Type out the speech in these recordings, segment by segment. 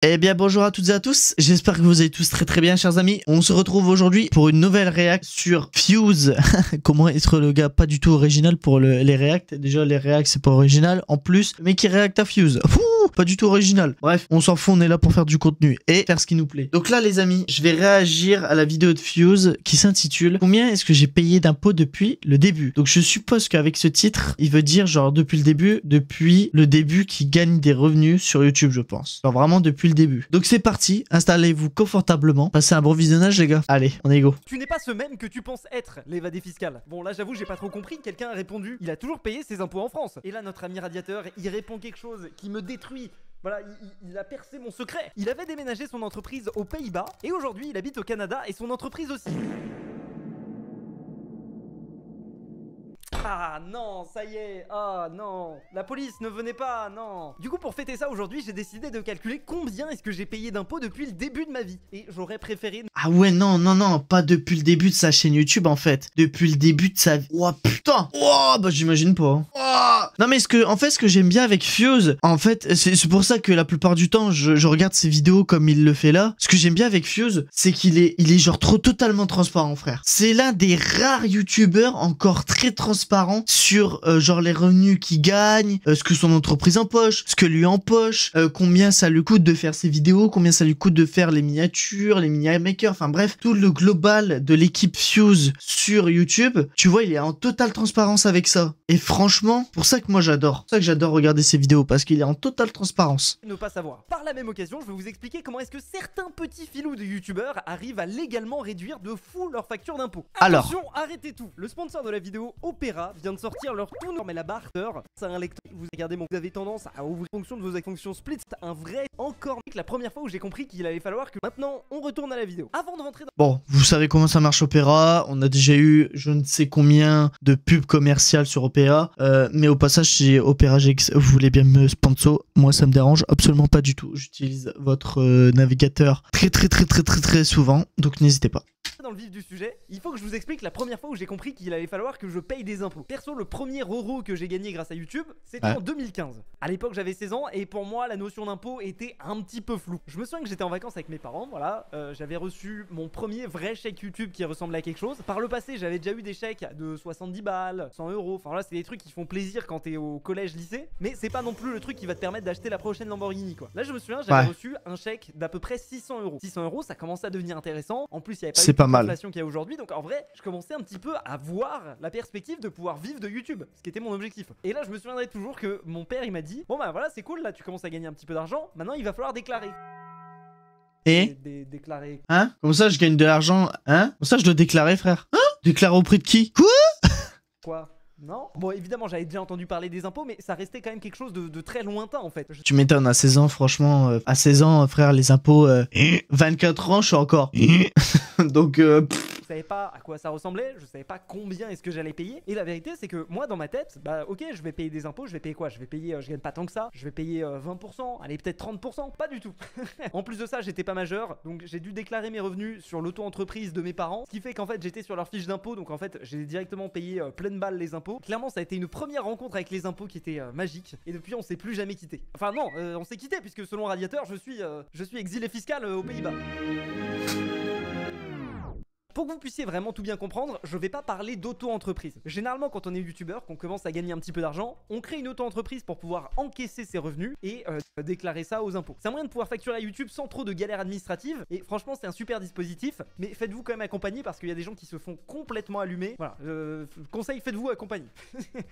Eh bien bonjour à toutes et à tous, j'espère que vous allez tous très bien chers amis. On se retrouve aujourd'hui pour une nouvelle réact sur Fuse. Comment être le gars pas du tout original pour les réacts. Déjà les réacts c'est pas original, en plus le mec qui réacte à Fuse. Pas du tout original. Bref, on s'en fout, on est là pour faire du contenu et faire ce qui nous plaît. Donc là les amis, je vais réagir à la vidéo de Fuse qui s'intitule Combien est-ce que j'ai payé d'impôts depuis le début. Donc je suppose qu'avec ce titre, il veut dire genre depuis le début qu'il gagne des revenus sur YouTube je pense. Genre vraiment depuis le début. Donc c'est parti, installez-vous confortablement, passez un bon visionnage les gars. Allez, on est go. Tu n'es pas ce même que tu penses être, l'évadé fiscal. Bon là j'avoue j'ai pas trop compris, quelqu'un a répondu il a toujours payé ses impôts en France. Et là notre ami Radiateur, il répond quelque chose qui me détruit. Voilà, il a percé mon secret. Il avait déménagé son entreprise aux Pays-Bas et aujourd'hui il habite au Canada et son entreprise aussi. Ah non, ça y est, ah non, la police ne venait pas, non. Du coup pour fêter ça aujourd'hui j'ai décidé de calculer combien est-ce que j'ai payé d'impôts depuis le début de ma vie. Et j'aurais préféré... Ah ouais non, pas depuis le début de sa chaîne YouTube en fait. Depuis le début de sa vie. Oh putain. Oh bah j'imagine pas. Oh non mais ce que j'aime bien avec Fuse, en fait c'est pour ça que la plupart du temps je regarde ses vidéos comme il le fait là. Ce que j'aime bien avec Fuse, c'est qu'il est genre totalement transparent frère. C'est l'un des rares YouTubeurs encore très transparent sur genre les revenus qu'il gagne, ce que son entreprise empoche, ce que lui empoche, combien ça lui coûte de faire ses vidéos, combien ça lui coûte de faire les miniatures, les mini-makers, enfin bref, tout le global de l'équipe Fuse sur YouTube, tu vois, il est en totale transparence avec ça. Et franchement, pour ça que moi j'adore. C'est pour ça que j'adore regarder ses vidéos, parce qu'il est en totale transparence. Ne pas savoir. Par la même occasion, je vais vous expliquer comment est-ce que certains petits filous de youtubeurs arrivent à légalement réduire de fou leur facture d'impôt. Attention, arrêtez tout. Le sponsor de la vidéo, Opera, vient de sortir leur tout normal la barter. C'est un lecteur. Vous regardez, vous avez tendance à ouvrir fonction de vos fonctions split. C'est un vrai encore la première fois où j'ai compris qu'il allait falloir que maintenant on retourne à la vidéo. Avant de rentrer dans... Bon, vous savez comment ça marche Opera. On a déjà eu je ne sais combien de pubs commerciales sur Opera. Mais au passage, chez Opera GX, vous voulez bien me sponsor. Moi, ça me dérange absolument pas du tout. J'utilise votre navigateur très souvent. Donc n'hésitez pas. Dans le vif du sujet, il faut que je vous explique la première fois où j'ai compris qu'il allait falloir que je paye des impôts. Perso, le premier euro que j'ai gagné grâce à YouTube, c'était en 2015. À l'époque, j'avais 16 ans et pour moi, la notion d'impôt était un petit peu floue. Je me souviens que j'étais en vacances avec mes parents, voilà. J'avais reçu mon premier vrai chèque YouTube qui ressemblait à quelque chose. Par le passé, j'avais déjà eu des chèques de 70 balles, 100 euros. Enfin là, c'est des trucs qui font plaisir quand t'es au collège, lycée. Mais c'est pas non plus le truc qui va te permettre d'acheter la prochaine Lamborghini, quoi. Là, je me souviens, j'avais reçu un chèque d'à peu près 600 euros. 600 euros, ça commençait à devenir intéressant. En plus, il y avait pas l'inflation qu'il y a aujourd'hui. Donc en vrai, je commençais un petit peu à voir la perspective de pouvoir vivre de YouTube, ce qui était mon objectif. Et là, je me souviendrai toujours que mon père, il m'a dit bon bah voilà, c'est cool, là tu commences à gagner un petit peu d'argent, maintenant il va falloir déclarer. Et déclarer. Hein? Comme ça, je gagne de l'argent, hein? Comme ça, je dois déclarer, frère. Hein? Déclarer auprès de qui? Quoi? Non? Bon, évidemment, j'avais déjà entendu parler des impôts, mais ça restait quand même quelque chose de très lointain en fait. Tu m'étonnes, à 16 ans, franchement, à 16 ans, frère, les impôts, 24 ans, je suis encore. Donc, Je savais pas à quoi ça ressemblait, je savais pas combien est-ce que j'allais payer. Et la vérité, c'est que moi, dans ma tête, bah ok, je vais payer des impôts, je vais payer quoi? Je vais payer, je gagne pas tant que ça, je vais payer 20%, allez, peut-être 30%, pas du tout. En plus de ça, j'étais pas majeur, donc j'ai dû déclarer mes revenus sur l'auto-entreprise de mes parents, ce qui fait qu'en fait, j'étais sur leur fiche d'impôt, donc en fait, j'ai directement payé pleine balle les impôts. Clairement, ça a été une première rencontre avec les impôts qui était magique, et depuis, on s'est plus jamais quitté. Enfin non, on s'est quitté, puisque selon Radiateur, je suis exilé fiscal aux Pays-Bas. Pour que vous puissiez vraiment tout bien comprendre, je vais pas parler d'auto-entreprise. Généralement, quand on est youtubeur, qu'on commence à gagner un petit peu d'argent, on crée une auto-entreprise pour pouvoir encaisser ses revenus et déclarer ça aux impôts. C'est un moyen de pouvoir facturer à YouTube sans trop de galères administratives et franchement, c'est un super dispositif. Mais faites-vous quand même accompagner parce qu'il y a des gens qui se font complètement allumer. Voilà, conseil, faites-vous accompagner.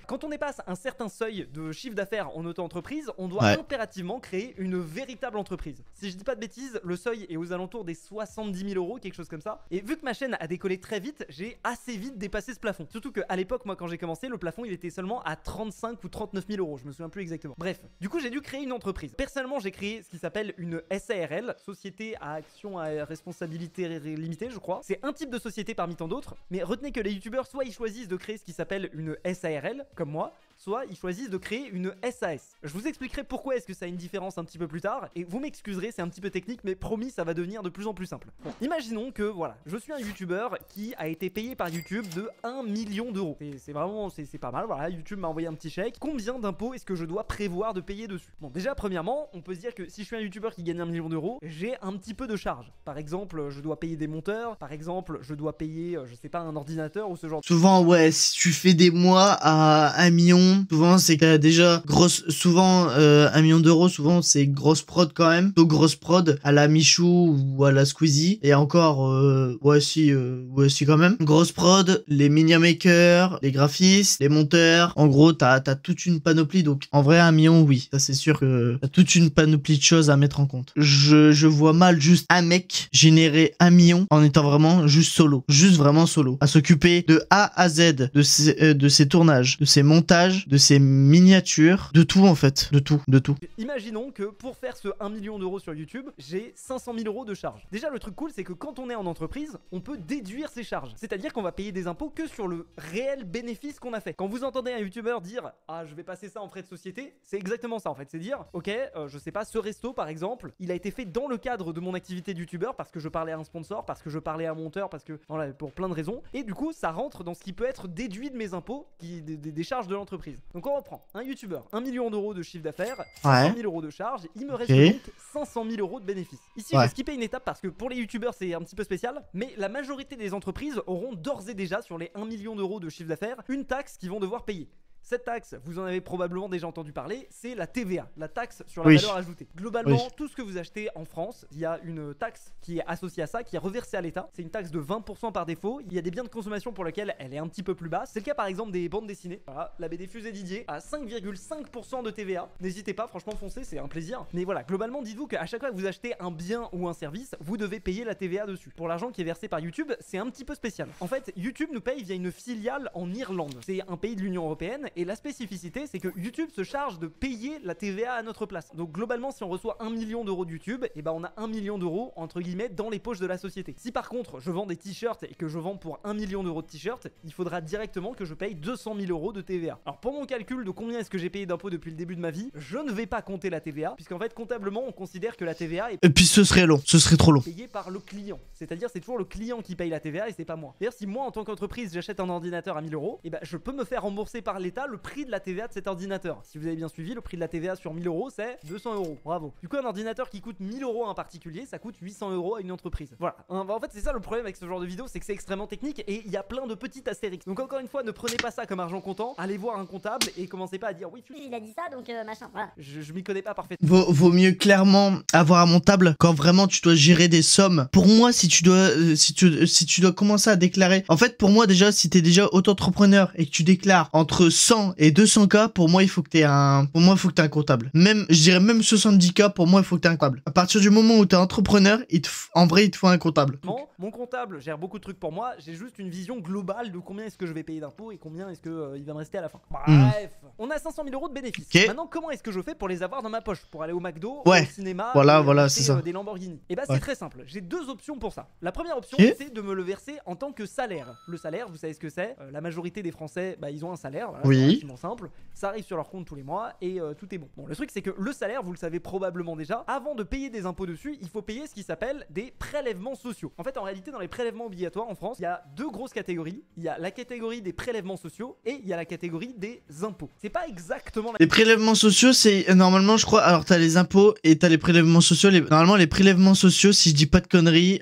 Quand on dépasse un certain seuil de chiffre d'affaires en auto-entreprise, on doit impérativement créer une véritable entreprise. Si je dis pas de bêtises, le seuil est aux alentours des 70 000 euros, quelque chose comme ça. Et vu que ma chaîne a décollé très vite, j'ai assez vite dépassé ce plafond. Surtout qu'à l'époque, moi quand j'ai commencé, le plafond il était seulement à 35 ou 39 000 euros, je me souviens plus exactement. Bref, du coup j'ai dû créer une entreprise. Personnellement j'ai créé ce qui s'appelle une SARL, Société à Action à Responsabilité Limitée je crois. C'est un type de société parmi tant d'autres, mais retenez que les youtubeurs soit ils choisissent de créer ce qui s'appelle une SARL, comme moi, soit ils choisissent de créer une SAS. Je vous expliquerai pourquoi est-ce que ça a une différence un petit peu plus tard, et vous m'excuserez, c'est un petit peu technique, mais promis, ça va devenir de plus en plus simple. Bon, imaginons que, voilà, je suis un youtubeur qui a été payé par YouTube de 1 million d'euros. C'est vraiment, c'est pas mal, voilà, YouTube m'a envoyé un petit chèque. Combien d'impôts est-ce que je dois prévoir de payer dessus? Bon, déjà, premièrement, on peut se dire que si je suis un youtubeur qui gagne 1 million d'euros, j'ai un petit peu de charges. Par exemple, je dois payer des monteurs, par exemple, je dois payer, je sais pas, un ordinateur ou ce genre de... Souvent, ouais, si tu fais des mois à 1 million, souvent c'est que t'as déjà souvent 1 million d'euros, souvent c'est grosse prod quand même, plutôt grosse prod à la Michou ou à la Squeezie, et encore, ouais si quand même, grosse prod, les media makers, les graphistes, les monteurs, en gros t'as toute une panoplie, donc en vrai 1 million oui, ça c'est sûr que t'as toute une panoplie de choses à mettre en compte. Je vois mal juste un mec générer 1 million en étant vraiment juste solo, juste vraiment solo, à s'occuper de A à Z de ses tournages, de ses montages, de ses miniatures, de tout en fait, de tout. Imaginons que pour faire ce 1 million d'euros sur YouTube, j'ai 500 000 euros de charges. Déjà le truc cool c'est que quand on est en entreprise, on peut déduire ses charges. C'est-à-dire qu'on va payer des impôts que sur le réel bénéfice qu'on a fait. Quand vous entendez un youtubeur dire « Ah je vais passer ça en frais de société », c'est exactement ça en fait. C'est dire « Ok, je sais pas, ce resto par exemple, il a été fait dans le cadre de mon activité de youtubeur parce que je parlais à un sponsor, parce que je parlais à un monteur, parce que voilà, pour plein de raisons. Et du coup ça rentre dans ce qui peut être déduit de mes impôts, des charges de l'entreprise. Donc on reprend, un youtubeur, 1 million d'euros de chiffre d'affaires, 500 000 euros de charges, il me reste donc 500 000 euros de bénéfices. Ici je vais skipper une étape parce que pour les youtubeurs c'est un petit peu spécial, mais la majorité des entreprises auront d'ores et déjà sur les 1 million d'euros de chiffre d'affaires une taxe qu'ils vont devoir payer. Cette taxe, vous en avez probablement déjà entendu parler, c'est la TVA, la taxe sur la valeur ajoutée. Globalement, tout ce que vous achetez en France, il y a une taxe qui est associée à ça, qui est reversée à l'État. C'est une taxe de 20% par défaut. Il y a des biens de consommation pour lesquels elle est un petit peu plus basse. C'est le cas par exemple des bandes dessinées. Voilà, la BD Fusée Didier à 5,5% de TVA. N'hésitez pas, franchement foncez, c'est un plaisir. Mais voilà, globalement, dites-vous qu'à chaque fois que vous achetez un bien ou un service, vous devez payer la TVA dessus. Pour l'argent qui est versé par YouTube, c'est un petit peu spécial. En fait, YouTube nous paye via une filiale en Irlande. C'est un pays de l'Union Européenne et la spécificité, c'est que YouTube se charge de payer la TVA à notre place. Donc globalement, si on reçoit 1 million d'euros de YouTube, et ben on a 1 million d'euros entre guillemets dans les poches de la société. Si par contre je vends des t-shirts et que je vends pour 1 million d'euros de t-shirts, il faudra directement que je paye 200 000 euros de TVA. Alors pour mon calcul de combien est-ce que j'ai payé d'impôts depuis le début de ma vie, je ne vais pas compter la TVA, puisqu'en fait comptablement on considère que la TVA est... Et puis ce serait long, ce serait trop long. Payé par le client. C'est-à-dire c'est toujours le client qui paye la TVA et c'est pas moi. D'ailleurs si moi en tant qu'entreprise j'achète un ordinateur à 1000 euros, et ben je peux me faire rembourser par l'État le prix de la TVA de cet ordinateur. Si vous avez bien suivi, le prix de la TVA sur 1000 euros c'est 200 euros. Bravo. Du coup un ordinateur qui coûte 1000 euros à un particulier, ça coûte 800 euros à une entreprise. Voilà. En fait c'est ça le problème avec ce genre de vidéo, c'est que c'est extrêmement technique et il y a plein de petits astérix. Donc encore une fois, ne prenez pas ça comme argent comptant, allez voir un comptable et commencez pas à dire oui il a dit ça donc machin, voilà. Je m'y connais pas parfaitement. Vaut mieux clairement avoir à mon table quand vraiment tu dois gérer des sommes. Pour moi, si tu dois commencer à déclarer, en fait pour moi déjà, si t'es déjà auto-entrepreneur et que tu déclares entre 100 et 200K, pour moi il faut que t'aies un comptable. Même, je dirais même 70K, pour moi il faut que t'aies un comptable. À partir du moment où t'es entrepreneur, en vrai il te faut un comptable. Mon comptable gère beaucoup de trucs pour moi, j'ai juste une vision globale de combien est-ce que je vais payer d'impôts et combien est-ce que il va me rester à la fin. Bref, on a 500 000 euros de bénéfices. Maintenant, comment est-ce que je fais pour les avoir dans ma poche, pour aller au McDo, au cinéma, voilà, c'est ça. Des Lamborghini? Et bah c'est très simple, j'ai deux options pour ça. La première option, c'est de me le verser en tant que salaire. Le salaire, vous savez ce que c'est. La majorité des Français, bah, ils ont un salaire, voilà, c'est relativement simple. Ça arrive sur leur compte tous les mois et tout est bon. Bon, le truc c'est que le salaire, vous le savez probablement déjà, avant de payer des impôts dessus, il faut payer ce qui s'appelle des prélèvements sociaux. En fait, en réalité, dans les prélèvements obligatoires en France, il y a deux grosses catégories. Il y a la catégorie des prélèvements sociaux et il y a la catégorie des impôts. C'est pas exactement la... Les prélèvements sociaux, c'est normalement, je crois, alors t'as les impôts et t'as les prélèvements sociaux. Normalement, les prélèvements sociaux, si je dis pas de conneries,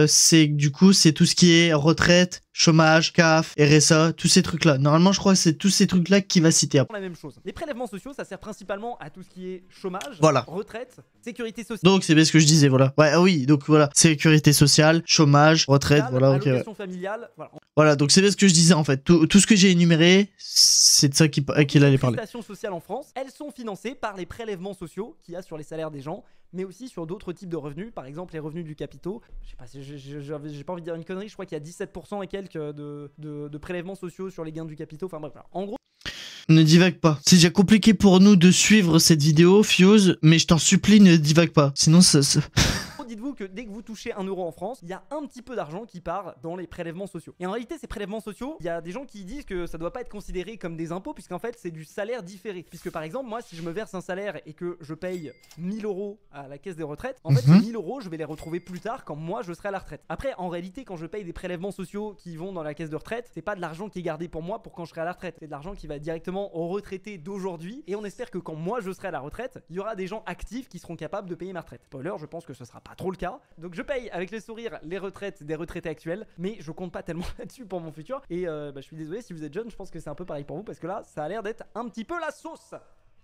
c'est du coup, c'est tout ce qui est retraite, chômage, CAF, RSA, tous ces trucs-là. Normalement, je crois que c'est tous ces trucs-là qui va citer. La même chose. Les prélèvements sociaux, ça sert principalement à tout ce qui est chômage, retraite, sécurité sociale. Donc, c'est bien ce que je disais, voilà. Ouais, oui, donc voilà. Sécurité sociale, chômage, retraite, voilà, ok. Allocation familiale, voilà. Voilà, donc c'est bien ce que je disais en fait. Tout ce que j'ai énuméré, c'est de ça qu'il allait parler. Les prestations sociales en France, elles sont financées par les prélèvements sociaux qu'il y a sur les salaires des gens, mais aussi sur d'autres types de revenus, par exemple les revenus du capitaux. Je sais pas si j'ai pas envie de dire une connerie, je crois qu'il y a 17% et quelques de prélèvements sociaux sur les gains du capitaux. Enfin bref, en gros. Ne divague pas. C'est déjà compliqué pour nous de suivre cette vidéo, Fuse, mais je t'en supplie, ne divague pas. Sinon, ça... Dites-vous que dès que vous touchez 1 euro en France, il y a un petit peu d'argent qui part dans les prélèvements sociaux. Et en réalité, ces prélèvements sociaux, il y a des gens qui disent que ça doit pas être considéré comme des impôts, puisqu'en fait, c'est du salaire différé. Puisque par exemple, moi, si je me verse un salaire et que je paye 1000 euros à la caisse des retraites, en fait, ces 1000 euros, je vais les retrouver plus tard quand moi je serai à la retraite. Après, en réalité, quand je paye des prélèvements sociaux qui vont dans la caisse de retraite, c'est pas de l'argent qui est gardé pour moi pour quand je serai à la retraite. C'est de l'argent qui va directement aux retraités d'aujourd'hui. Et on espère que quand moi je serai à la retraite, il y aura des gens actifs qui seront capables de payer ma retraite. Spoiler, je pense que ce sera pas trop le cas. Donc je paye avec le sourire les retraites des retraités actuels, mais je compte pas tellement là-dessus pour mon futur. Et je suis désolé si vous êtes jeune, je pense que c'est un peu pareil pour vous parce que là, ça a l'air d'être un petit peu la sauce.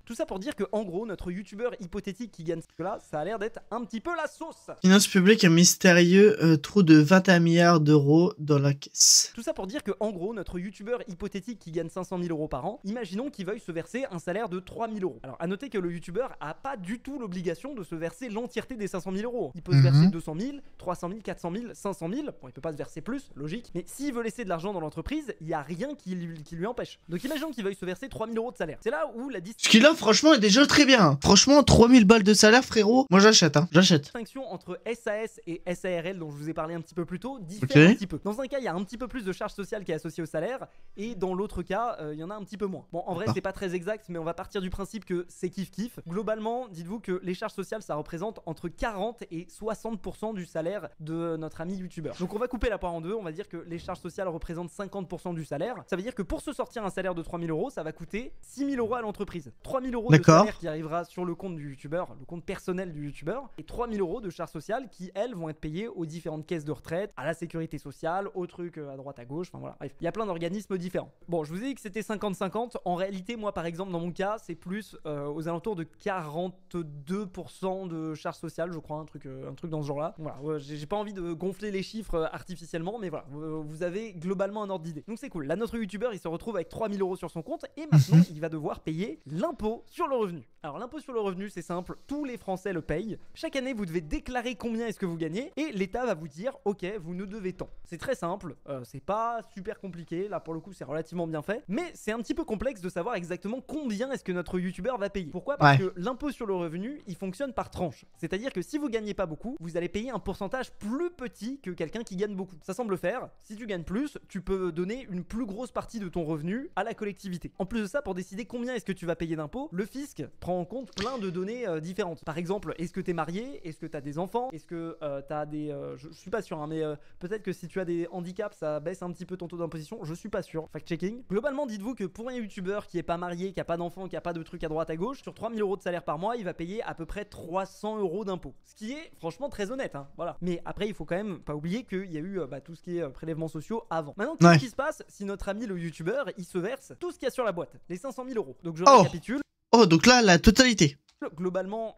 Tout ça pour dire que en gros, notre youtubeur hypothétique qui gagne ce là, ça a l'air d'être un petit peu la sauce. Finance publique, un mystérieux trou de 21 milliards d'euros dans la caisse. Tout ça pour dire que en gros, notre youtubeur hypothétique qui gagne 500 000 euros par an, imaginons qu'il veuille se verser un salaire de 3 000 euros. Alors à noter que le youtubeur a pas du tout l'obligation de se verser l'entièreté des 500 000 euros. Il peut se verser 200 000, 300 000, 400 000, 500 000. Bon, il peut pas se verser plus, logique. Mais s'il veut laisser de l'argent dans l'entreprise, il y a rien qui lui empêche. Donc imaginons qu'il veuille se verser 3 000 euros de salaire. C'est là où la Ce qu'il a, franchement, est déjà très bien. Franchement, 3000 balles de salaire, frérot. Moi, j'achète, hein. J'achète. La distinction entre SAS et SARL, dont je vous ai parlé un petit peu plus tôt, diffère un petit peu. Dans un cas, il y a un petit peu plus de charge sociale qui est associée au salaire, et dans l'autre cas, il y en a un petit peu moins. Bon, en vrai, c'est pas très exact, mais on va partir du principe que c'est kiff-kiff. Globalement, dites-vous que les charges sociales, ça représente entre 40 et 60% du salaire de notre ami youtubeur. Donc on va couper la part en deux, on va dire que les charges sociales représentent 50% du salaire. Ça veut dire que pour se sortir un salaire de 3000 euros, ça va coûter 6000 euros à l'entreprise. 3000 euros de salaire qui arrivera sur le compte du youtubeur, le compte personnel du youtubeur, et 3000 euros de charges sociales qui, elles, vont être payées aux différentes caisses de retraite, à la sécurité sociale, aux trucs à droite à gauche, enfin voilà. Bref, il y a plein d'organismes différents. Bon, je vous ai dit que c'était 50-50. En réalité, moi, par exemple, dans mon cas, c'est plus aux alentours de 42% de charges sociales, je crois, un truc dans ce genre-là. Voilà, j'ai pas envie de gonfler les chiffres artificiellement, mais voilà, vous avez globalement un ordre d'idée. Donc c'est cool. Là, notre youtubeur, il se retrouve avec 3000 euros sur son compte, et maintenant, il va devoir payer l'impôt sur le revenu. Alors l'impôt sur le revenu, c'est simple, tous les Français le payent. Chaque année, vous devez déclarer combien est-ce que vous gagnez, et l'État va vous dire, ok, vous nous devez tant. C'est très simple, c'est pas super compliqué, là pour le coup c'est relativement bien fait, mais c'est un petit peu complexe de savoir exactement combien est-ce que notre youtubeur va payer. Pourquoi? Parce que l'impôt sur le revenu, il fonctionne par tranche. C'est-à-dire que si vous gagnez pas beaucoup, vous allez payer un pourcentage plus petit que quelqu'un qui gagne beaucoup. Ça semble faire, si tu gagnes plus, tu peux donner une plus grosse partie de ton revenu à la collectivité. En plus de ça, pour décider combien est-ce que tu vas payer d'impôts, le fisc prend en compte plein de données différentes. Par exemple, est-ce que t'es marié? Est-ce que t'as des enfants? Est-ce que t'as des... je suis pas sûr, hein, mais peut-être que si tu as des handicaps, ça baisse un petit peu ton taux d'imposition. Je suis pas sûr. Fact-checking. Globalement, dites-vous que pour un youtubeur qui est pas marié, qui a pas d'enfants, qui a pas de trucs à droite à gauche, sur 3000 euros de salaire par mois, il va payer à peu près 300 euros d'impôts. Ce qui est franchement très honnête, hein, voilà. Mais après, il faut quand même pas oublier qu'il y a eu tout ce qui est prélèvements sociaux avant. Maintenant, qu'est-ce qui se passe si notre ami le youtubeur, il se verse tout ce qu'il y a sur la boîte, les 500 000 euros. Donc je récapitule. Oh, donc là, la totalité. Globalement,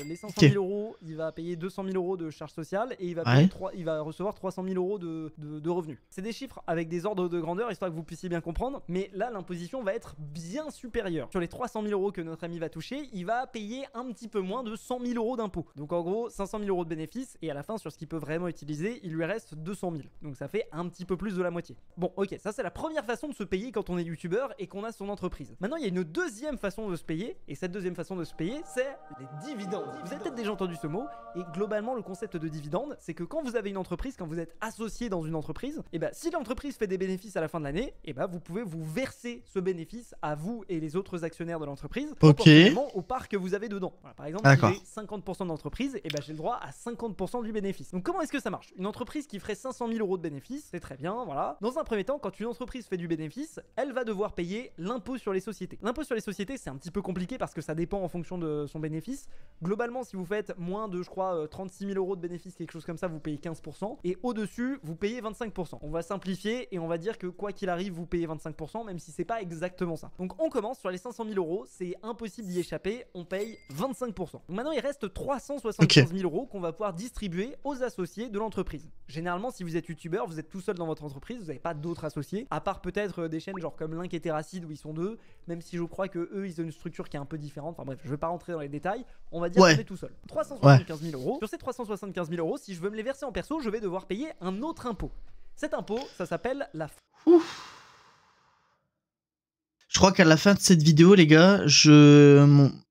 les 500 000 euros, il va payer 200 000 euros de charges sociales et il va, payer il va recevoir 300 000 euros de revenus. C'est des chiffres avec des ordres de grandeur, histoire que vous puissiez bien comprendre, mais là, l'imposition va être bien supérieure. Sur les 300 000 euros que notre ami va toucher, il va payer un petit peu moins de 100 000 euros d'impôts. Donc en gros, 500 000 euros de bénéfices, et à la fin, sur ce qu'il peut vraiment utiliser, il lui reste 200 000. Donc ça fait un petit peu plus de la moitié. Bon, ok, ça c'est la première façon de se payer quand on est youtubeur et qu'on a son entreprise. Maintenant, il y a une deuxième façon de se payer, et cette deuxième façon de se payer, c'est les dividendes. Vous avez peut-être déjà entendu ce mot, et globalement le concept de dividende, c'est que quand vous avez une entreprise, quand vous êtes associé dans une entreprise, et si l'entreprise fait des bénéfices à la fin de l'année, vous pouvez vous verser ce bénéfice à vous et les autres actionnaires de l'entreprise, proportionnellement aux parts que vous avez dedans. Voilà, par exemple, si j'ai 50% d'entreprise, j'ai le droit à 50% du bénéfice. Donc comment est-ce que ça marche? Une entreprise qui ferait 500 000 euros de bénéfice, c'est très bien, voilà. Dans un premier temps, quand une entreprise fait du bénéfice, elle va devoir payer l'impôt sur les sociétés. L'impôt sur les sociétés, c'est un petit peu compliqué parce que ça dépend en fonction de son bénéfice. Globalement, si vous faites moins de, je crois, 36 000 euros de bénéfices, quelque chose comme ça, vous payez 15%. Et au-dessus, vous payez 25%. On va simplifier et on va dire que quoi qu'il arrive, vous payez 25%, même si c'est pas exactement ça. Donc on commence sur les 500 000 euros, c'est impossible d'y échapper, on paye 25%. Donc maintenant, il reste 375 000 euros qu'on va pouvoir distribuer aux associés de l'entreprise. Généralement, si vous êtes youtubeur, vous êtes tout seul dans votre entreprise, vous n'avez pas d'autres associés, à part peut-être des chaînes genre comme Link et Terracid où ils sont deux, même si je crois que eux, ils ont une structure qui est un peu différente. Enfin bref, je vais pas rentrer dans les détails. On va dire qu'on est tout seul. 375 000 euros. Sur ces 375 000 euros, si je veux me les verser en perso, je vais devoir payer un autre impôt. Cet impôt, ça s'appelle la... Je crois qu'à la fin de cette vidéo, les gars, je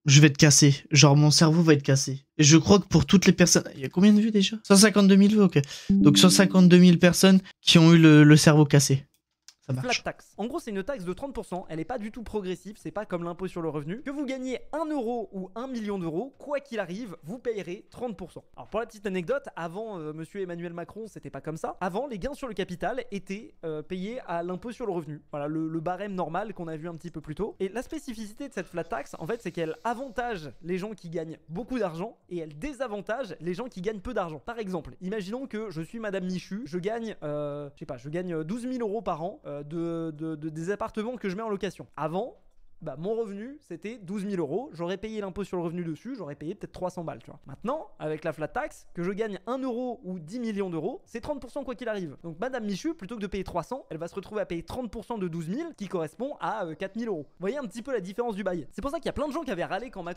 vais être cassé. Genre, mon cerveau va être cassé. Et je crois que pour toutes les personnes... Il y a combien de vues déjà? 152 000 vues, ok. Donc 152 000 personnes qui ont eu le cerveau cassé. Ça marche. Flat tax. En gros, c'est une taxe de 30%. Elle n'est pas du tout progressive. C'est pas comme l'impôt sur le revenu. Que vous gagnez 1 euro ou 1 million d'euros, quoi qu'il arrive, vous payerez 30%. Alors, pour la petite anecdote, avant monsieur Emmanuel Macron, c'était pas comme ça. Avant, les gains sur le capital étaient payés à l'impôt sur le revenu. Voilà, le barème normal qu'on a vu un petit peu plus tôt. Et la spécificité de cette flat tax, en fait, c'est qu'elle avantage les gens qui gagnent beaucoup d'argent et elle désavantage les gens qui gagnent peu d'argent. Par exemple, imaginons que je suis Madame Michu, je gagne, je sais pas, je gagne 12 000 euros par an. Des appartements que je mets en location. Avant, bah, mon revenu c'était 12 000 euros, j'aurais payé l'impôt sur le revenu dessus, j'aurais payé peut-être 300 balles, tu vois. Maintenant, avec la flat tax, que je gagne 1 euro ou 10 millions d'euros, c'est 30% quoi qu'il arrive. Donc Madame Michu, plutôt que de payer 300, elle va se retrouver à payer 30% de 12 000 qui correspond à 4 000 euros. Vous voyez un petit peu la différence du bail. C'est pour ça qu'il y a plein de gens qui avaient râlé quand Macron...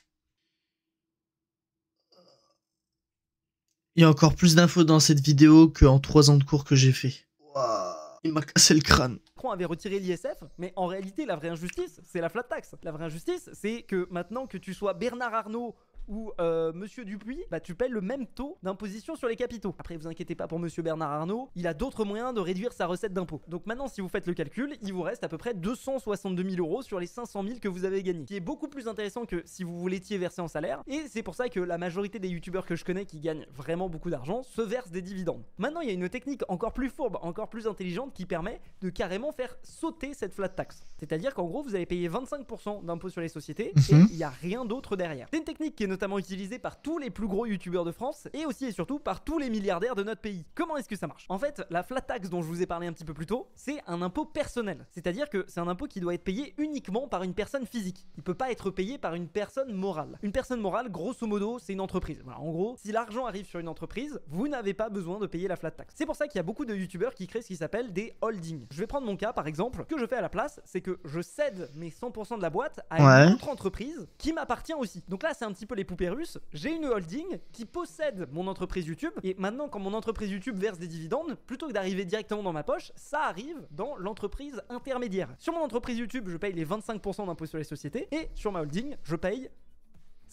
Il y a encore plus d'infos dans cette vidéo qu'en 3 ans de cours que j'ai fait. Waouh. Il m'a cassé le crâne. Macron avait retiré l'ISF, mais en réalité, la vraie injustice, c'est la flat tax. La vraie injustice, c'est que maintenant que tu sois Bernard Arnault ou Monsieur Dupuis, bah tu payes le même taux d'imposition sur les capitaux. Après, vous inquiétez pas pour Monsieur Bernard Arnault, il a d'autres moyens de réduire sa recette d'impôt. Donc maintenant, si vous faites le calcul, il vous reste à peu près 262 000 euros sur les 500 000 que vous avez gagnés, qui est beaucoup plus intéressant que si vous l'étiez versé en salaire. Et c'est pour ça que la majorité des youtubeurs que je connais qui gagnent vraiment beaucoup d'argent se versent des dividendes. Maintenant, il y a une technique encore plus fourbe, encore plus intelligente qui permet de carrément faire sauter cette flat tax. C'est-à-dire qu'en gros, vous allez payer 25% d'impôt sur les sociétés et il n'y a rien d'autre derrière. C'est une technique qui est notamment utilisée par tous les plus gros youtubeurs de France et aussi et surtout par tous les milliardaires de notre pays. Comment est-ce que ça marche? En fait, la flat tax dont je vous ai parlé un petit peu plus tôt, c'est un impôt personnel. C'est-à-dire que c'est un impôt qui doit être payé uniquement par une personne physique. Il peut pas être payé par une personne morale. Une personne morale, grosso modo, c'est une entreprise. Voilà, en gros, si l'argent arrive sur une entreprise, vous n'avez pas besoin de payer la flat tax. C'est pour ça qu'il y a beaucoup de youtubeurs qui créent ce qui s'appelle des holdings. Je vais prendre mon cas par exemple. Ce que je fais à la place, c'est que je cède mes 100% de la boîte à une autre entreprise qui m'appartient aussi. Donc là, c'est un petit peu les poupées russes. J'ai une holding qui possède mon entreprise YouTube et maintenant quand mon entreprise YouTube verse des dividendes, plutôt que d'arriver directement dans ma poche, ça arrive dans l'entreprise intermédiaire. Sur mon entreprise YouTube, je paye les 25% d'impôt sur les sociétés et sur ma holding, je paye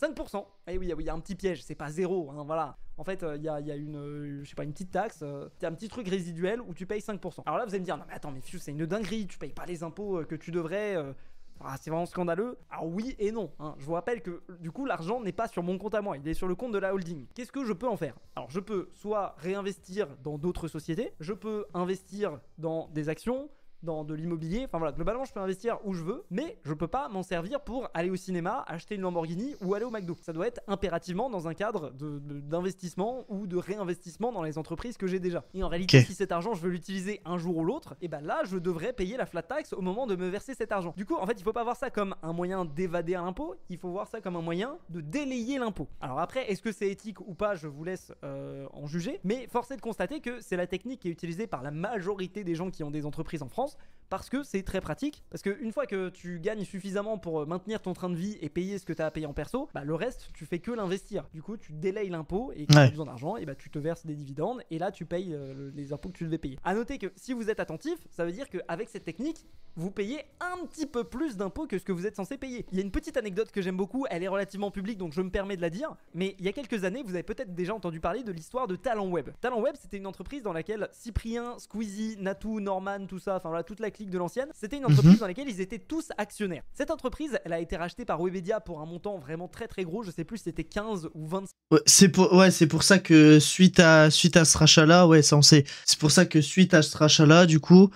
5%. Et oui, il y a un petit piège, c'est pas zéro, hein, voilà. En fait, il y a une, je sais pas, une petite taxe, c'est un petit truc résiduel où tu payes 5%. Alors là, vous allez me dire, non mais attends, mais Fuse, c'est une dinguerie, tu payes pas les impôts que tu devrais... c'est vraiment scandaleux. Alors oui et non, hein. Je vous rappelle que du coup l'argent n'est pas sur mon compte à moi, il est sur le compte de la holding. Qu'est-ce que je peux en faire? Alors je peux soit réinvestir dans d'autres sociétés, je peux investir dans des actions, dans de l'immobilier, enfin voilà, globalement je peux investir où je veux, mais je peux pas m'en servir pour aller au cinéma, acheter une Lamborghini ou aller au McDo. Ça doit être impérativement dans un cadre d'investissement ou de réinvestissement dans les entreprises que j'ai déjà. Et en réalité, si cet argent je veux l'utiliser un jour ou l'autre, et ben là je devrais payer la flat tax au moment de me verser cet argent. Du coup, en fait, il faut pas voir ça comme un moyen d'évader à l'impôt, il faut voir ça comme un moyen de délayer l'impôt. Alors après, est-ce que c'est éthique ou pas, je vous laisse en juger, mais force est de constater que c'est la technique qui est utilisée par la majorité des gens qui ont des entreprises en France, parce que c'est très pratique, parce qu'une fois que tu gagnes suffisamment pour maintenir ton train de vie et payer ce que tu as à payer en perso, bah le reste tu fais que l'investir. Du coup tu délayes l'impôt et quand tu as besoin d'argent, et bah tu te verses des dividendes et là tu payes les impôts que tu devais payer. A noter que si vous êtes attentif, ça veut dire qu'avec cette technique, vous payez un petit peu plus d'impôts que ce que vous êtes censé payer. Il y a une petite anecdote que j'aime beaucoup, elle est relativement publique donc je me permets de la dire, mais il y a quelques années vous avez peut-être déjà entendu parler de l'histoire de Talent Web. Talent Web, c'était une entreprise dans laquelle Cyprien, Squeezie, Natou, Norman, tout ça, enfin voilà, toute la clique de l'ancienne, c'était une entreprise dans laquelle ils étaient tous actionnaires. Cette entreprise, elle a été rachetée par Webedia pour un montant vraiment très très gros, je sais plus si c'était 15 ou 25. C'est pour ça que suite à ce rachat-là, ouais, ça on sait. C'est pour ça que suite à ce rachat-là, du coup,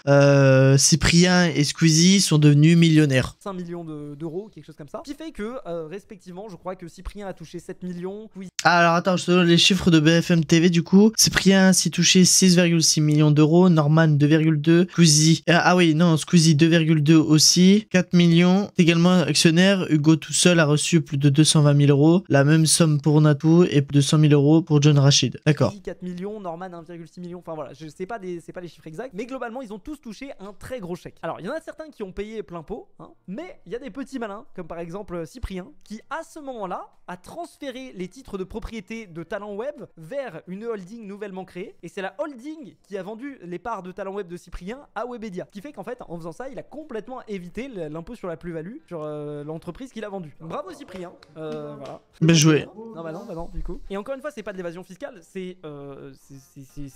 Cyprien et Squeezie sont devenus millionnaires. 5 millions d'euros, quelque chose comme ça. Ce qui fait que, respectivement, je crois que Cyprien a touché 7 millions. Ah, alors attends, je te donne les chiffres de BFM TV du coup. Cyprien s'y touché 6,6 millions d'euros, Norman 2,2, Squeezie... ah oui, non, Squeezie 2,2 aussi, 4 millions. Également actionnaire, Hugo tout seul a reçu plus de 220 000 euros, la même somme pour Natou et plus de 100 000 euros pour John Rachid. D'accord. 4 millions, Norman 1,6 million, enfin voilà, je sais pas c'est pas les chiffres exacts, mais globalement ils ont tous touché un très gros chèque. Alors il y en a certains qui ont payé plein pot, hein, mais il y a des petits malins, comme par exemple Cyprien, qui à ce moment-là a transféré les titres de propriété de Talent Web vers une holding nouvellement créée, et c'est la holding qui a vendu les parts de Talent Web de Cyprien à Webedia. Ce qui fait qu'en fait, en faisant ça, il a complètement évité l'impôt sur la plus-value sur l'entreprise qu'il a vendue. Donc, bravo Cyprien. Voilà. Bien joué. Non, bah non, du coup. Et encore une fois, c'est pas de l'évasion fiscale, c'est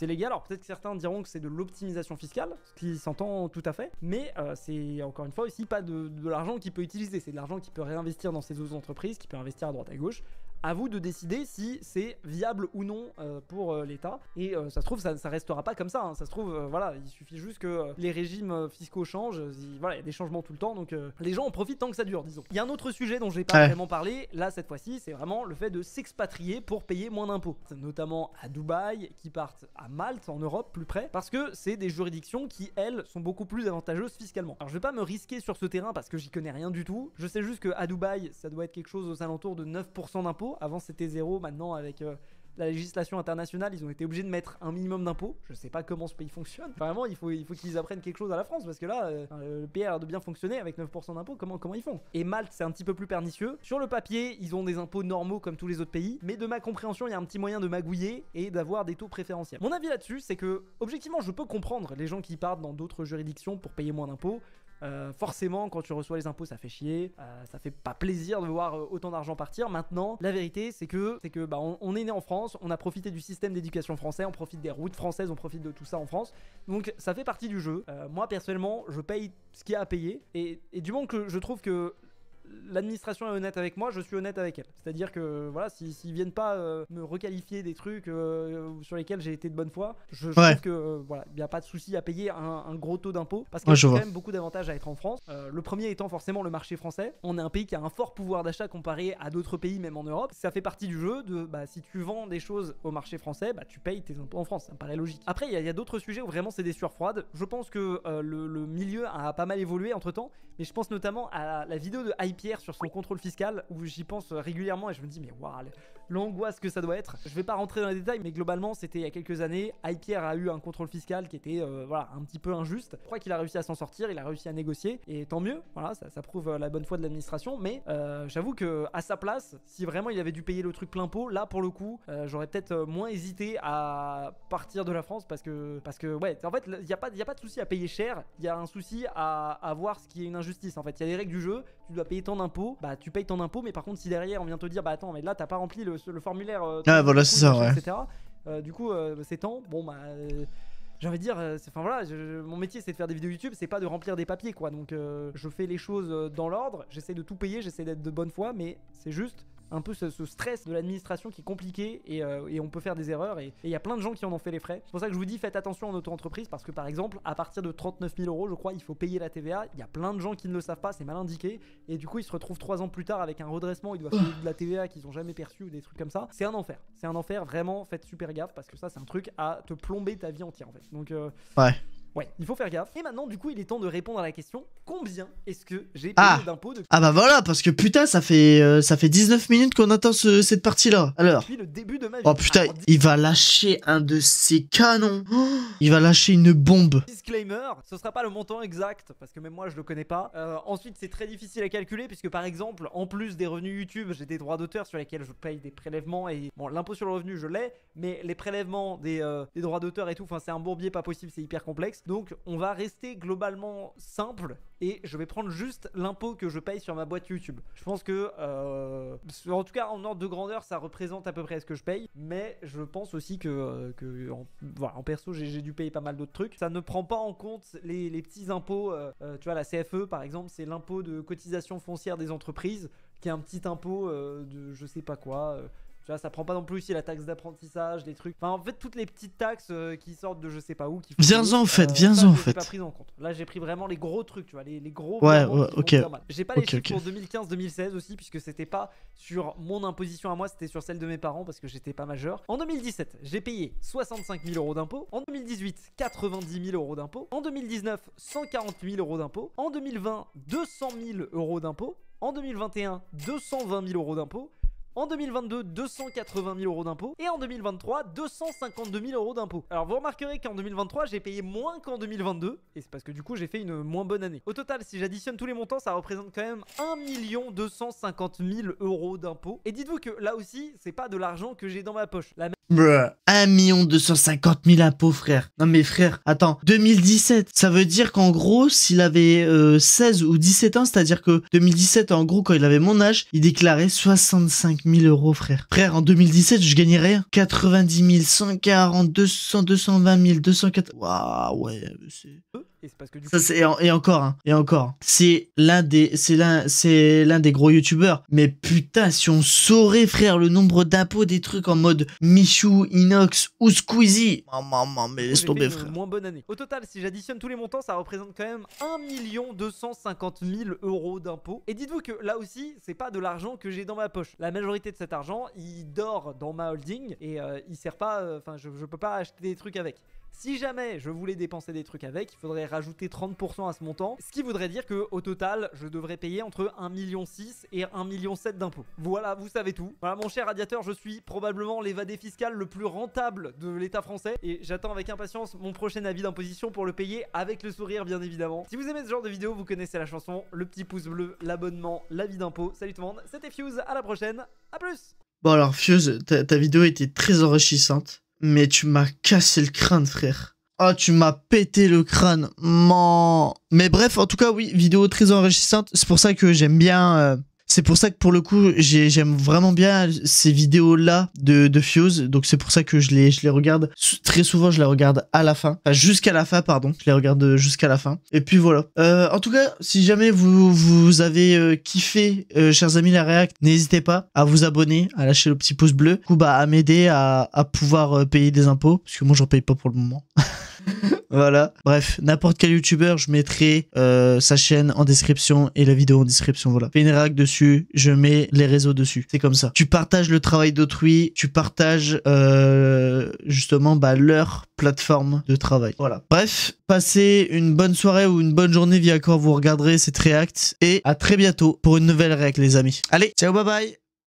légal. Alors peut-être que certains diront que c'est de l'optimisation fiscale, ce qui s'entend tout à fait, mais c'est encore une fois aussi pas de l'argent qu'il peut utiliser, c'est de l'argent qu'il peut réinvestir dans ses autres entreprises, qu'il peut investir à droite à gauche. À vous de décider si c'est viable ou non pour l'État. Et ça se trouve, ça restera pas comme ça. Hein. Ça se trouve, voilà, il suffit juste que les régimes fiscaux changent. Voilà, il y a des changements tout le temps. Donc les gens en profitent tant que ça dure, disons. Il y a un autre sujet dont j'ai pas vraiment parlé. Là, cette fois-ci, c'est vraiment le fait de s'expatrier pour payer moins d'impôts. Notamment à Dubaï, qui partent à Malte, en Europe, plus près. Parce que c'est des juridictions qui, elles, sont beaucoup plus avantageuses fiscalement. Alors je vais pas me risquer sur ce terrain parce que j'y connais rien du tout. Je sais juste qu'à Dubaï, ça doit être quelque chose aux alentours de 9% d'impôts. Avant c'était 0, maintenant avec la législation internationale ils ont été obligés de mettre un minimum d'impôts. Je sais pas comment ce pays fonctionne. Vraiment il faut qu'ils apprennent quelque chose à la France parce que là le pays a l'air de bien fonctionner avec 9% d'impôts. Comment ils font? Et Malte c'est un petit peu plus pernicieux. Sur le papier ils ont des impôts normaux comme tous les autres pays, mais de ma compréhension il y a un petit moyen de magouiller et d'avoir des taux préférentiels. Mon avis là-dessus c'est que objectivement je peux comprendre les gens qui partent dans d'autres juridictions pour payer moins d'impôts. Forcément quand tu reçois les impôts ça fait chier, ça fait pas plaisir de voir autant d'argent partir. Maintenant la vérité c'est que bah, on est né en France, on a profité du système d'éducation français, on profite des routes françaises, on profite de tout ça en France, donc ça fait partie du jeu. Moi personnellement je paye ce qu'il y a à payer et du moment que je trouve que l'administration est honnête avec moi, je suis honnête avec elle. C'est-à-dire que voilà, s'ils viennent pas me requalifier des trucs sur lesquels j'ai été de bonne foi, je trouve que voilà, il n'y a pas de souci à payer un gros taux d'impôt parce qu'il y a quand même beaucoup d'avantages à être en France. Le premier étant forcément le marché français. On est un pays qui a un fort pouvoir d'achat comparé à d'autres pays, même en Europe. Ça fait partie du jeu de bah, si tu vends des choses au marché français, bah, tu payes tes impôts en France. Ça me paraît logique. Après, il y a d'autres sujets où vraiment c'est des sueurs froides. Je pense que le milieu a pas mal évolué entre temps, mais je pense notamment à la vidéo de Hypierre sur son contrôle fiscal où j'y pense régulièrement et je me dis mais waouh, l'angoisse que ça doit être. Je vais pas rentrer dans les détails mais globalement c'était il y a quelques années. Hypierre a eu un contrôle fiscal qui était voilà, un petit peu injuste. Je crois qu'il a réussi à s'en sortir, il a réussi à négocier et tant mieux, voilà, ça prouve la bonne foi de l'administration, mais j'avoue que à sa place, si vraiment il avait dû payer le truc plein pot, là pour le coup j'aurais peut-être moins hésité à partir de la France parce que ouais, en fait il y a pas de souci à payer cher, il y a un souci à voir ce qui est une injustice. En fait il y a des règles du jeu, tu dois payer tant d'impôts, bah tu payes tant d'impôts, mais par contre si derrière on vient te dire bah attends mais là t'as pas rempli le formulaire voilà c'est ça, ouais. etc. Du coup c'est tant, bon bah j'ai envie de dire, enfin voilà, mon métier c'est de faire des vidéos YouTube, c'est pas de remplir des papiers quoi, donc je fais les choses dans l'ordre, j'essaie de tout payer, j'essaie d'être de bonne foi, mais c'est juste un peu ce stress de l'administration qui est compliqué et on peut faire des erreurs et il y a plein de gens qui en ont fait les frais. C'est pour ça que je vous dis faites attention en auto-entreprise parce que par exemple à partir de 39 000 € je crois il faut payer la TVA. Il y a plein de gens qui ne le savent pas, c'est mal indiqué et du coup ils se retrouvent 3 ans plus tard avec un redressement, ils doivent payer de la TVA qu'ils ont jamais perçu ou des trucs comme ça. C'est un enfer, vraiment faites super gaffe parce que ça c'est un truc à te plomber ta vie entière en fait. Donc ouais, il faut faire gaffe. Et maintenant, du coup, il est temps de répondre à la question combien est-ce que j'ai payé d'impôts de... Ah bah voilà, parce que putain, ça fait 19 minutes qu'on attend cette partie-là. Alors. Depuis le début de ma vie. Oh putain, il va lâcher un de ses canons. Il va lâcher une bombe. Disclaimer, ce sera pas le montant exact parce que même moi je le connais pas. Ensuite, c'est très difficile à calculer puisque par exemple, en plus des revenus YouTube, j'ai des droits d'auteur sur lesquels je paye des prélèvements et bon, l'impôt sur le revenu, je l'ai, mais les prélèvements des droits d'auteur et tout, enfin c'est un bourbier pas possible, c'est hyper complexe. Donc on va rester globalement simple et je vais prendre juste l'impôt que je paye sur ma boîte YouTube. Je pense que en tout cas en ordre de grandeur ça représente à peu près ce que je paye, mais je pense aussi que voilà, en perso j'ai dû payer pas mal d'autres trucs. Ça ne prend pas en compte les petits impôts, tu vois la CFE par exemple, c'est l'impôt de cotisation foncière des entreprises qui est un petit impôt de je sais pas quoi. Tu vois, ça prend pas non plus ici la taxe d'apprentissage, des trucs. Enfin, en fait, toutes les petites taxes qui sortent de je sais pas où. Viens-en en fait, viens-en en fait. J'ai pas pris en compte. Là, j'ai pris vraiment les gros trucs, tu vois, les gros. Ouais, ok. J'ai pas les chiffres pour 2015-2016 aussi, puisque c'était pas sur mon imposition à moi, c'était sur celle de mes parents parce que j'étais pas majeur. En 2017, j'ai payé 65 000 € d'impôts. En 2018, 90 000 € d'impôts. En 2019, 140 000 € d'impôts. En 2020, 200 000 € d'impôts. En 2021, 220 000 € d'impôts. En 2022, 280 000 € d'impôts. Et en 2023, 252 000 € d'impôts. Alors vous remarquerez qu'en 2023, j'ai payé moins qu'en 2022. Et c'est parce que du coup, j'ai fait une moins bonne année. Au total, si j'additionne tous les montants, ça représente quand même 1 250 000 € d'impôts. Et dites-vous que là aussi, c'est pas de l'argent que j'ai dans ma poche. Bruh. 1 250 000 impôts, frère. Non mais frère, attends, 2017, ça veut dire qu'en gros, s'il avait 16 ou 17 ans, c'est-à-dire que 2017, en gros, quand il avait mon âge, il déclarait 65 000 euros, frère. Frère, en 2017, je gagnais rien. 90 000, 140, 200, 220 000, 204... Waouh, ouais, c'est... Et c'est parce que du coup, Ça c'est et encore hein, et encore. C'est l'un des gros youtubeurs. Mais putain, si on saurait frère le nombre d'impôts des trucs en mode Michou, Inox ou Squeezie. Maman, mais laisse j'ai tomber fait une frère. moins bonne année. Au total, si j'additionne tous les montants, ça représente quand même 1 250 000 euros d'impôts. Et dites-vous que là aussi, c'est pas de l'argent que j'ai dans ma poche. La majorité de cet argent, il dort dans ma holding et il sert pas. Enfin, je peux pas acheter des trucs avec. Si jamais je voulais dépenser des trucs avec, il faudrait rajouter 30% à ce montant, ce qui voudrait dire qu'au total, je devrais payer entre 1,6 million et 1,7 million d'impôts. Voilà, vous savez tout. Voilà, mon cher Radiateur, je suis probablement l'évadé fiscal le plus rentable de l'État français et j'attends avec impatience mon prochain avis d'imposition pour le payer avec le sourire, bien évidemment. Si vous aimez ce genre de vidéo, vous connaissez la chanson, le petit pouce bleu, l'abonnement, l'avis d'impôt. Salut tout le monde, c'était Fuse, à la prochaine, à plus. Bon alors Fuse, ta vidéo était très enrichissante. Mais tu m'as cassé le crâne, frère. Oh, tu m'as pété le crâne. Man. Mais bref, en tout cas, oui, vidéo très enrichissante. C'est pour ça que j'aime bien... C'est pour ça que pour le coup, j'aime vraiment bien ces vidéos-là de Fuse. Donc c'est pour ça que je les regarde. Très souvent, je les regarde à la fin. Enfin, jusqu'à la fin, pardon. Je les regarde jusqu'à la fin. Et puis voilà. En tout cas, si jamais vous avez kiffé, chers amis, la réact, n'hésitez pas à vous abonner, à lâcher le petit pouce bleu. Du coup, bah, à m'aider à pouvoir payer des impôts. Parce que moi, j'en paye pas pour le moment. Voilà. Bref, n'importe quel youtubeur, je mettrai sa chaîne en description et la vidéo en description. Voilà. Fais une réac dessus, je mets les réseaux dessus. C'est comme ça. Tu partages le travail d'autrui, tu partages justement bah, leur plateforme de travail. Voilà. Bref, passez une bonne soirée ou une bonne journée via quand vous regarderez cette réact. Et à très bientôt pour une nouvelle réac, les amis. Allez, ciao, bye bye.